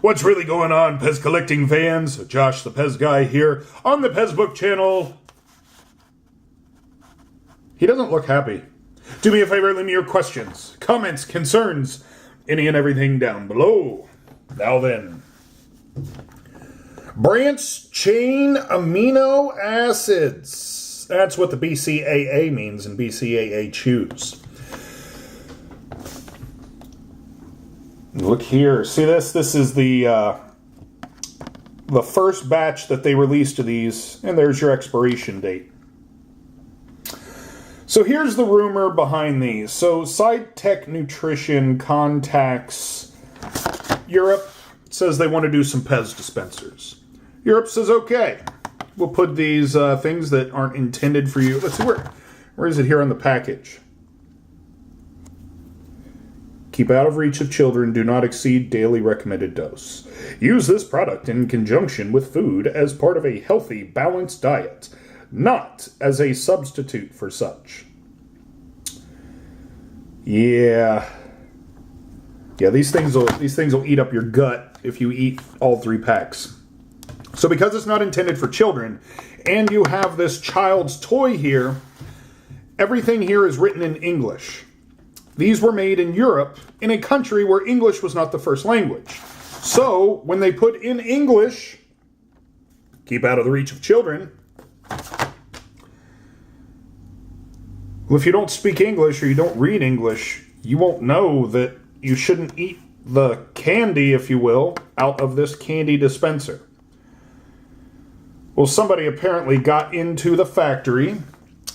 What's really going on, PEZ collecting fans? Josh the PEZ guy here on the PEZ Book channel. He doesn't look happy. Do me a favor, leave me your questions, comments, concerns, any and everything down below. Now then. Branch chain amino acids. That's what the B.C.A.A. means in B.C.A.A. chews. Look here. See this? This is the first batch that they released of these, and there's your expiration date. So here's the rumor behind these. So SciTech Nutrition contacts Europe, says they want to do some PEZ dispensers. Europe says, okay, we'll put these things that aren't intended for you. Let's see, where is it here on the package? Keep out of reach of children. Do not exceed daily recommended dose. Use this product in conjunction with food as part of a healthy, balanced diet, not as a substitute for such. Yeah, these things will eat up your gut if you eat all 3 packs. So because it's not intended for children, and you have this child's toy here, everything here is written in English. These were made in Europe, in a country where English was not the first language. So, when they put in English, keep out of the reach of children, well, if you don't speak English or you don't read English, you won't know that you shouldn't eat the candy, if you will, out of this candy dispenser. Well, somebody apparently got into the factory,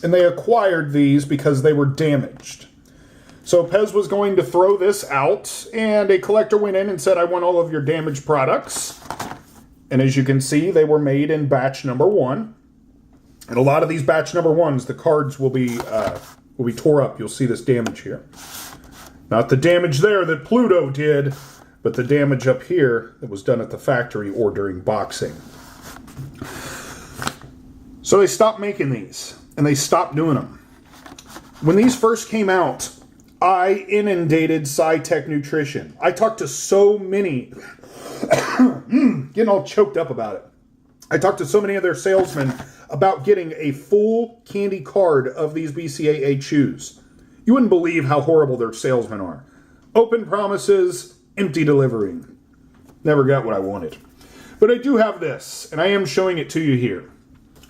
and they acquired these because they were damaged. So PEZ was going to throw this out, and a collector went in and said, I want all of your damaged products. And as you can see, they were made in batch number 1. And a lot of these batch number 1s, the cards will be tore up. You'll see this damage here. Not the damage there that Pluto did, but the damage up here that was done at the factory or during boxing. So they stopped making these, and they stopped doing them. When these first came out, I inundated SciTech Nutrition. I talked to so many, getting all choked up about it. I talked to so many of their salesmen about getting a full candy card of these B.C.A.A. chews. You wouldn't believe how horrible their salesmen are. Open promises, empty delivering. Never got what I wanted. But I do have this, and I am showing it to you here.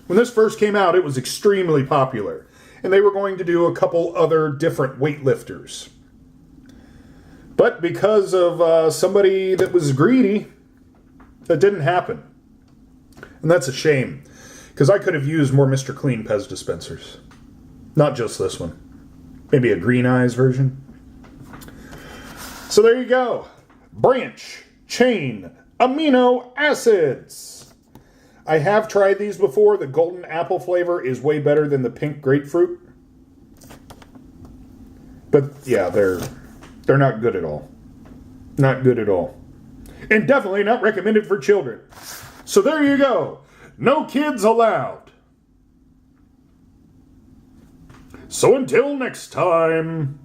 When this first came out, it was extremely popular. And they were going to do a couple other different weightlifters. But because of somebody that was greedy, that didn't happen. And that's a shame, because I could have used more Mr. Clean PEZ dispensers. Not just this one. Maybe a Green Eyes version. So there you go. Branch chain amino acids. I have tried these before. The golden apple flavor is way better than the pink grapefruit. But yeah, they're not good at all. Not good at all. And definitely not recommended for children. So there you go. No kids allowed. So until next time.